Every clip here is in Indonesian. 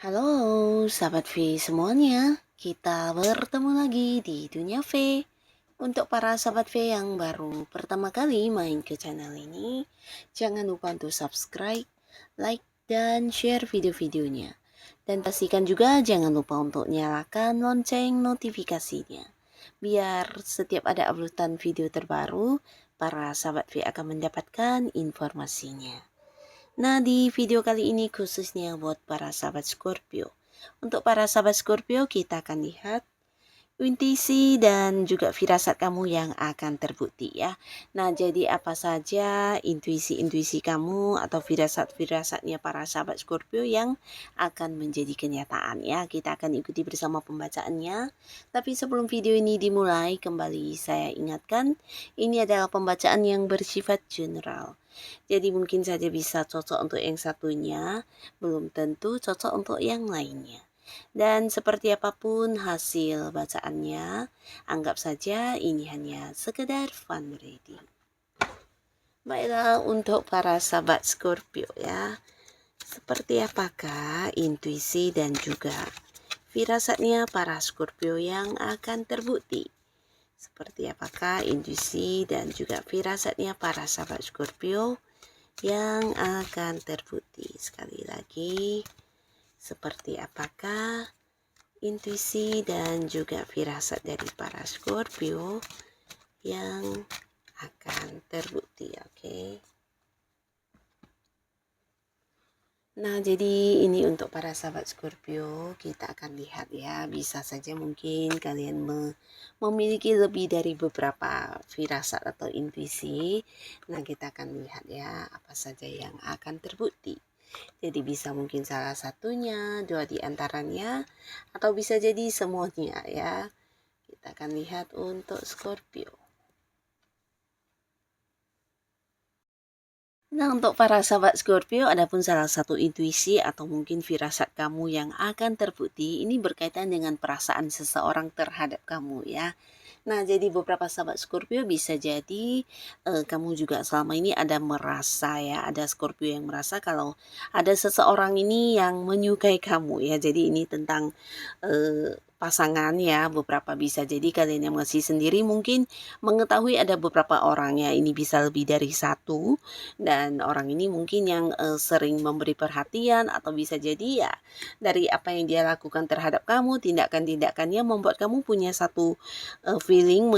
Halo, sahabat V semuanya. Kita bertemu lagi di Dunia V. Untuk para sahabat V yang baru pertama kali main ke channel ini, jangan lupa untuk subscribe, like, dan share video-videonya. Dan pastikan juga jangan lupa untuk nyalakan lonceng notifikasinya. Biar setiap ada uploadan video terbaru, para sahabat V akan mendapatkan informasinya. Nah, di video kali ini khususnya buat para sahabat Scorpio. Untuk para sahabat Scorpio, kita akan lihat intuisi dan juga firasat kamu yang akan terbukti ya. Nah, jadi apa saja intuisi-intuisi kamu atau firasat-firasatnya para sahabat Scorpio yang akan menjadi kenyataan ya. Kita akan ikuti bersama pembacaannya. Tapi sebelum video ini dimulai, kembali saya ingatkan, ini adalah pembacaan yang bersifat general. Jadi mungkin saja bisa cocok untuk yang satunya, belum tentu cocok untuk yang lainnya. Dan seperti apapun hasil bacaannya, anggap saja ini hanya sekedar fun reading. Baiklah, untuk para sahabat Scorpio ya, seperti apakah intuisi dan juga firasatnya para Scorpio yang akan terbukti? Seperti apakah intuisi dan juga firasatnya para sahabat Scorpio yang akan terbukti? Sekali lagi, seperti apakah intuisi dan juga firasat dari para Scorpio yang akan terbukti, oke? Nah, jadi ini untuk para sahabat Scorpio, kita akan lihat ya, bisa saja mungkin kalian memiliki lebih dari beberapa firasat atau intuisi. Nah, kita akan lihat ya, apa saja yang akan terbukti. Jadi bisa mungkin salah satunya, dua di antaranya, atau bisa jadi semuanya ya. Kita akan lihat untuk Scorpio. Nah, untuk para sahabat Scorpio, adapun salah satu intuisi atau mungkin firasat kamu yang akan terbukti, ini berkaitan dengan perasaan seseorang terhadap kamu ya. Nah, jadi beberapa sahabat Scorpio bisa jadi kamu juga selama ini ada merasa ya, ada Scorpio yang merasa kalau ada seseorang ini yang menyukai kamu ya. Jadi ini tentang pasangan ya, beberapa bisa jadi kalian yang masih sendiri mungkin mengetahui ada beberapa orang ya, ini bisa lebih dari satu, dan orang ini mungkin yang sering memberi perhatian atau bisa jadi ya dari apa yang dia lakukan terhadap kamu, tindakan-tindakannya membuat kamu punya satu feeling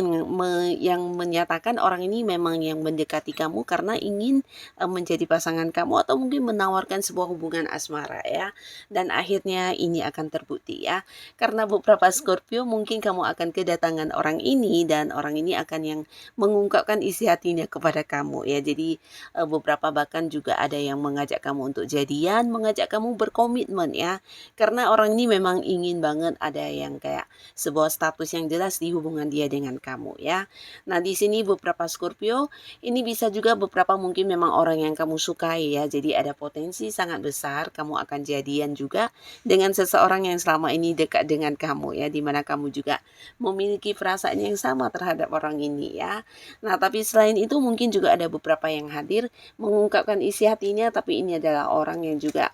yang menyatakan orang ini memang yang mendekati kamu karena ingin menjadi pasangan kamu atau mungkin menawarkan sebuah hubungan asmara ya. Dan akhirnya ini akan terbukti ya. Karena beberapa Scorpio mungkin kamu akan kedatangan orang ini dan orang ini akan yang mengungkapkan isi hatinya kepada kamu ya. Jadi beberapa bahkan juga ada yang mengajak kamu untuk jadian, mengajak kamu berkomitmen ya. Karena orang ini memang ingin banget ada yang kayak sebuah status yang jelas di hubungan dia dengan kamu ya. Nah, di sini beberapa Scorpio ini bisa juga beberapa mungkin memang orang yang kamu sukai ya. Jadi ada potensi sangat besar kamu akan jadian juga dengan seseorang yang selama ini dekat dengan kamu ya, dimana kamu juga memiliki perasaan yang sama terhadap orang ini ya. Nah, tapi selain itu mungkin juga ada beberapa yang hadir mengungkapkan isi hatinya, tapi ini adalah orang yang juga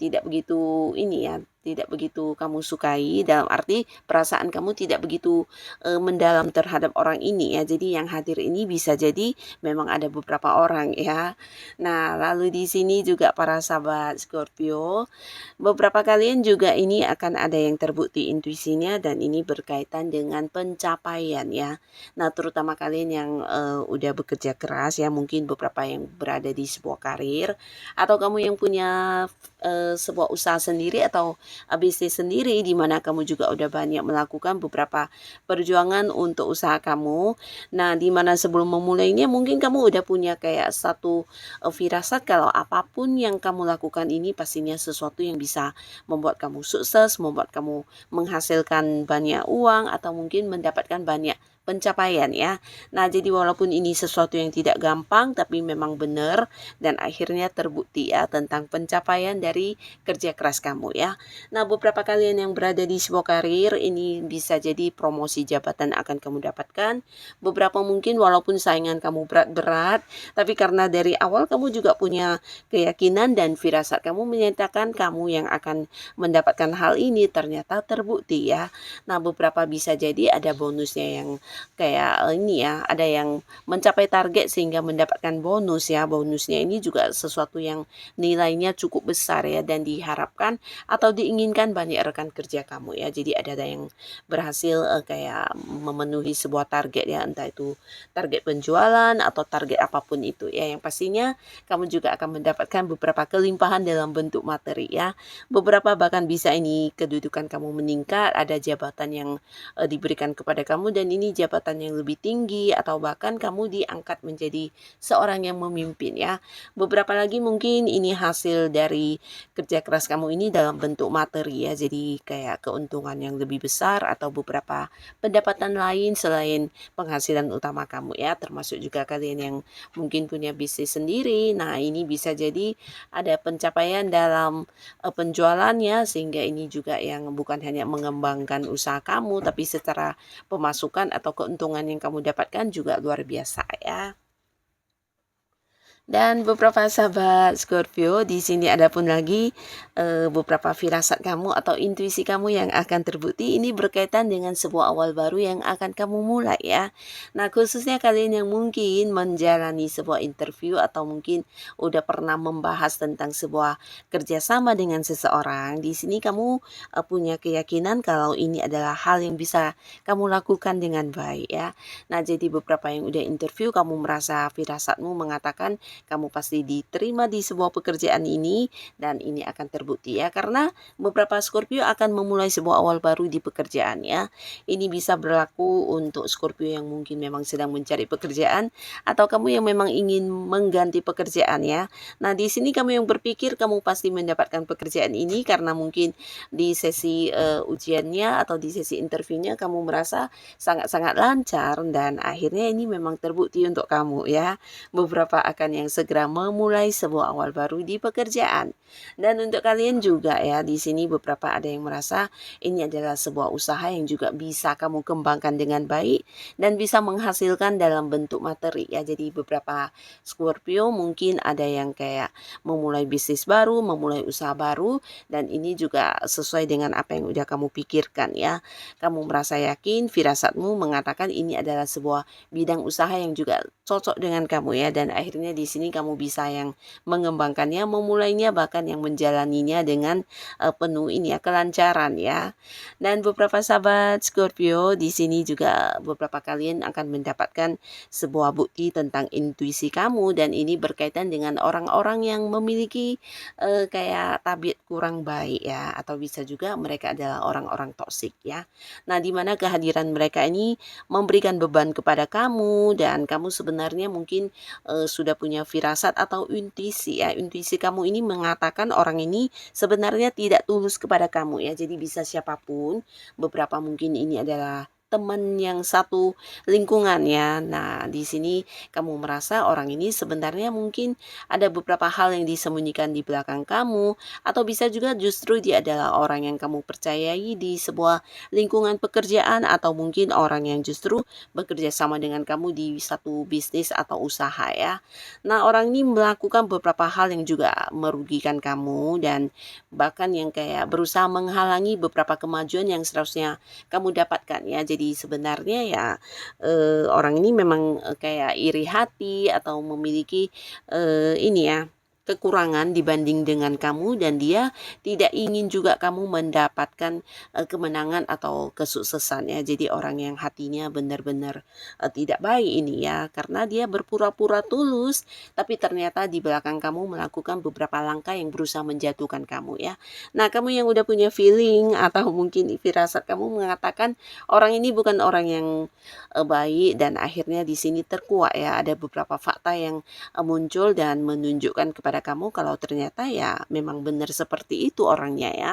tidak begitu ini ya, tidak begitu kamu sukai, dalam arti perasaan kamu tidak begitu mendalam terhadap orang ini ya. Jadi yang hadir ini bisa jadi memang ada beberapa orang ya. Nah, lalu di sini juga para sahabat Scorpio, beberapa kalian juga ini akan ada yang terbukti intuisinya dan ini berkaitan dengan pencapaian ya. Nah, terutama kalian yang udah bekerja keras ya, mungkin beberapa yang berada di sebuah karir atau kamu yang punya sebuah usaha sendiri atau bisnis sendiri, di mana kamu juga udah banyak melakukan beberapa perjuangan untuk usaha kamu. Nah, di mana sebelum memulainya mungkin kamu udah punya kayak satu firasat kalau apapun yang kamu lakukan ini pastinya sesuatu yang bisa membuat kamu sukses, membuat kamu menghasilkan banyak uang atau mungkin mendapatkan banyak pencapaian ya. Nah, jadi walaupun ini sesuatu yang tidak gampang tapi memang benar dan akhirnya terbukti ya tentang pencapaian dari kerja keras kamu ya. Nah, beberapa kalian yang berada di sebuah karir ini bisa jadi promosi jabatan akan kamu dapatkan. Beberapa mungkin walaupun saingan kamu berat-berat, tapi karena dari awal kamu juga punya keyakinan dan firasat kamu menyatakan kamu yang akan mendapatkan hal ini ternyata terbukti ya. Nah, beberapa bisa jadi ada bonusnya yang kayak ini ya, ada yang mencapai target sehingga mendapatkan bonus ya. Bonusnya ini juga sesuatu yang nilainya cukup besar ya dan diharapkan atau diinginkan banyak rekan kerja kamu ya. Jadi ada yang berhasil kayak memenuhi sebuah target ya, entah itu target penjualan atau target apapun itu ya. Yang pastinya kamu juga akan mendapatkan beberapa kelimpahan dalam bentuk materi ya. Beberapa bahkan bisa ini kedudukan kamu meningkat, ada jabatan yang diberikan kepada kamu dan ini jabatan yang lebih tinggi atau bahkan kamu diangkat menjadi seorang yang memimpin ya. Beberapa lagi mungkin ini hasil dari kerja keras kamu ini dalam bentuk materi ya. Jadi kayak keuntungan yang lebih besar atau beberapa pendapatan lain selain penghasilan utama kamu ya. Termasuk juga kalian yang mungkin punya bisnis sendiri. Nah, ini bisa jadi ada pencapaian dalam penjualannya sehingga ini juga yang bukan hanya mengembangkan usaha kamu tapi secara pemasukan atau keuntungan yang kamu dapatkan juga luar biasa ya. Dan beberapa sahabat Scorpio, di sini ada pun lagi beberapa firasat kamu atau intuisi kamu yang akan terbukti. Ini berkaitan dengan sebuah awal baru yang akan kamu mulai ya. Nah, khususnya kalian yang mungkin menjalani sebuah interview atau mungkin udah pernah membahas tentang sebuah kerjasama dengan seseorang. Di sini kamu punya keyakinan kalau ini adalah hal yang bisa kamu lakukan dengan baik ya. Nah, jadi beberapa yang udah interview kamu merasa firasatmu mengatakan kamu pasti diterima di sebuah pekerjaan ini dan ini akan terbukti ya karena beberapa Scorpio akan memulai sebuah awal baru di pekerjaannya. Ini bisa berlaku untuk Scorpio yang mungkin memang sedang mencari pekerjaan atau kamu yang memang ingin mengganti pekerjaan ya. Nah, di sini kamu yang berpikir kamu pasti mendapatkan pekerjaan ini karena mungkin di sesi ujiannya atau di sesi interviewnya kamu merasa sangat-sangat lancar dan akhirnya ini memang terbukti untuk kamu ya. Beberapa akan yang segera memulai sebuah awal baru di pekerjaan. Dan untuk kalian juga ya, di sini beberapa ada yang merasa ini adalah sebuah usaha yang juga bisa kamu kembangkan dengan baik dan bisa menghasilkan dalam bentuk materi ya. Jadi beberapa Scorpio mungkin ada yang kayak memulai bisnis baru, memulai usaha baru dan ini juga sesuai dengan apa yang udah kamu pikirkan ya. Kamu merasa yakin, firasatmu mengatakan ini adalah sebuah bidang usaha yang juga cocok dengan kamu ya dan akhirnya di sini kamu bisa yang mengembangkannya, memulainya bahkan yang menjalaninya dengan penuh ini ya kelancaran ya. Dan beberapa sahabat Scorpio di sini juga beberapa kalian akan mendapatkan sebuah bukti tentang intuisi kamu dan ini berkaitan dengan orang-orang yang memiliki kayak tabiat kurang baik ya atau bisa juga mereka adalah orang-orang toksik ya. Nah, di mana kehadiran mereka ini memberikan beban kepada kamu dan kamu sebenarnya mungkin sudah punya firasat atau intuisi ya. Intuisi kamu ini mengatakan orang ini sebenarnya tidak tulus kepada kamu ya. Jadi bisa siapapun, beberapa mungkin ini adalah teman yang satu lingkungan ya. Nah, di sini kamu merasa orang ini sebenarnya mungkin ada beberapa hal yang disembunyikan di belakang kamu atau bisa juga justru dia adalah orang yang kamu percayai di sebuah lingkungan pekerjaan atau mungkin orang yang justru bekerja sama dengan kamu di satu bisnis atau usaha ya. Nah, orang ini melakukan beberapa hal yang juga merugikan kamu dan bahkan yang kayak berusaha menghalangi beberapa kemajuan yang seharusnya kamu dapatkan ya. Jadi sebenarnya ya orang ini memang kayak iri hati atau memiliki ini ya kekurangan dibanding dengan kamu, dan dia tidak ingin juga kamu mendapatkan kemenangan atau kesuksesan ya. Jadi orang yang hatinya benar-benar tidak baik ini ya, karena dia berpura-pura tulus tapi ternyata di belakang kamu melakukan beberapa langkah yang berusaha menjatuhkan kamu ya. Nah, kamu yang udah punya feeling atau mungkin firasat kamu mengatakan orang ini bukan orang yang baik, dan akhirnya di sini terkuak ya, ada beberapa fakta yang muncul dan menunjukkan kepada kamu kalau ternyata ya memang benar seperti itu orangnya ya.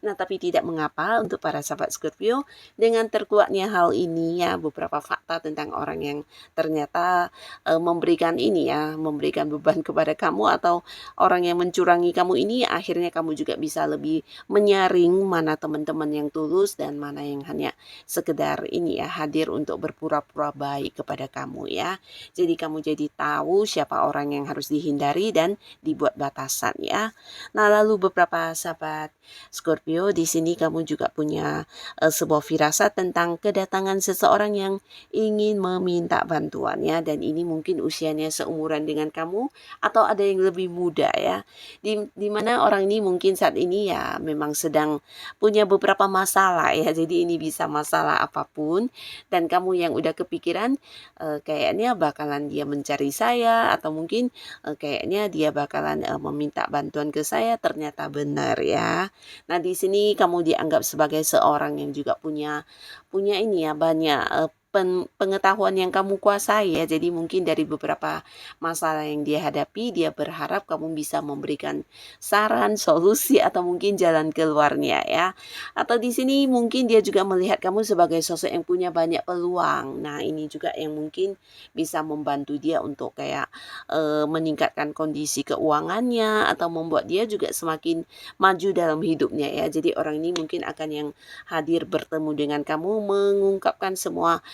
Nah, tapi tidak mengapa untuk para sahabat Scorpio, dengan terkuaknya hal ini ya, beberapa fakta tentang orang yang ternyata memberikan ini ya, memberikan beban kepada kamu atau orang yang mencurangi kamu ini, akhirnya kamu juga bisa lebih menyaring mana teman-teman yang tulus dan mana yang hanya sekedar ini ya, hadir untuk berpura-pura baik kepada kamu ya. Jadi kamu jadi tahu siapa orang yang harus dihindari dan dibuat batasan ya. Nah, lalu beberapa sahabat Scorpio, di sini kamu juga punya sebuah firasat tentang kedatangan seseorang yang ingin meminta bantuannya, dan ini mungkin usianya seumuran dengan kamu atau ada yang lebih muda ya. Di mana orang ini mungkin saat ini ya memang sedang punya beberapa masalah ya. Jadi ini bisa masalah apapun, dan kamu yang udah kepikiran kayaknya bakalan dia mencari saya, atau mungkin kayaknya dia bakalan meminta bantuan ke saya, ternyata benar ya. Nah, di sini kamu dianggap sebagai seorang yang juga punya ini ya, banyak pengetahuan yang kamu kuasai ya. Jadi mungkin dari beberapa masalah yang dia hadapi, dia berharap kamu bisa memberikan saran, solusi, atau mungkin jalan keluarnya ya. Atau di sini mungkin dia juga melihat kamu sebagai sosok yang punya banyak peluang. Nah, ini juga yang mungkin bisa membantu dia untuk kayak meningkatkan kondisi keuangannya, atau membuat dia juga semakin maju dalam hidupnya ya. Jadi orang ini mungkin akan yang hadir bertemu dengan kamu, mengungkapkan semua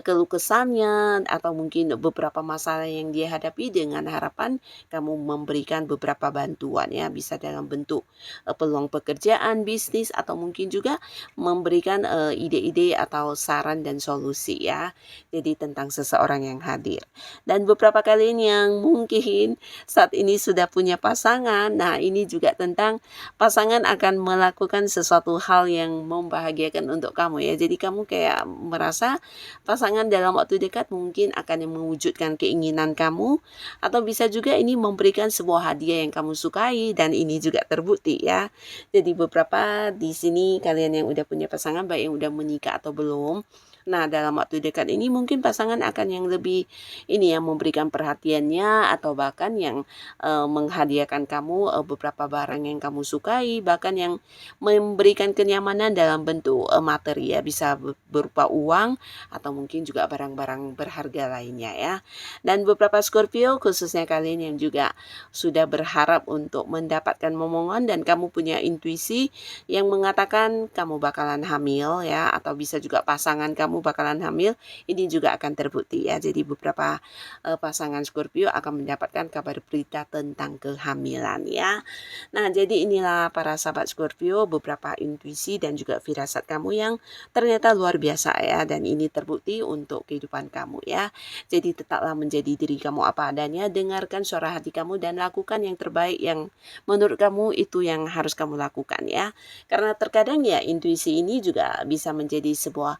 keluh kesahnya atau mungkin beberapa masalah yang dia hadapi, dengan harapan kamu memberikan beberapa bantuan ya, bisa dalam bentuk peluang pekerjaan, bisnis, atau mungkin juga memberikan ide-ide atau saran dan solusi ya. Jadi tentang seseorang yang hadir. Dan beberapa kalian yang mungkin saat ini sudah punya pasangan, nah ini juga tentang pasangan akan melakukan sesuatu hal yang membahagiakan untuk kamu ya. Jadi kamu kayak merasa pasangan dalam waktu dekat mungkin akan mewujudkan keinginan kamu, atau bisa juga ini memberikan sebuah hadiah yang kamu sukai, dan ini juga terbukti ya. Jadi beberapa di sini kalian yang udah punya pasangan, baik yang udah menikah atau belum, nah dalam waktu dekat ini mungkin pasangan akan yang lebih ini ya, memberikan perhatiannya, atau bahkan yang menghadiahkan kamu beberapa barang yang kamu sukai, bahkan yang memberikan kenyamanan dalam bentuk materi ya, bisa berupa uang atau mungkin juga barang-barang berharga lainnya ya. Dan beberapa Scorpio, khususnya kalian yang juga sudah berharap untuk mendapatkan momongan dan kamu punya intuisi yang mengatakan kamu bakalan hamil ya, atau bisa juga pasangan kamu bakalan hamil, ini juga akan terbukti ya. Jadi beberapa pasangan Scorpio akan mendapatkan kabar berita tentang kehamilan ya. Nah, jadi inilah para sahabat Scorpio, beberapa intuisi dan juga firasat kamu yang ternyata luar biasa ya, dan ini terbukti untuk kehidupan kamu ya. Jadi tetaplah menjadi diri kamu apa adanya, dengarkan suara hati kamu dan lakukan yang terbaik yang menurut kamu itu yang harus kamu lakukan ya. Karena terkadang ya intuisi ini juga bisa menjadi sebuah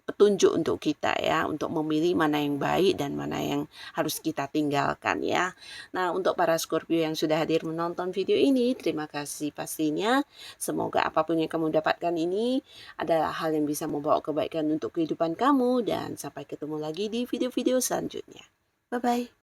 petunjuk untuk kita ya, untuk memilih mana yang baik dan mana yang harus kita tinggalkan ya. Nah, untuk para Scorpio yang sudah hadir menonton video ini, terima kasih pastinya. Semoga apapun yang kamu dapatkan ini adalah hal yang bisa membawa kebaikan untuk kehidupan kamu, dan sampai ketemu lagi di video-video selanjutnya. Bye-bye.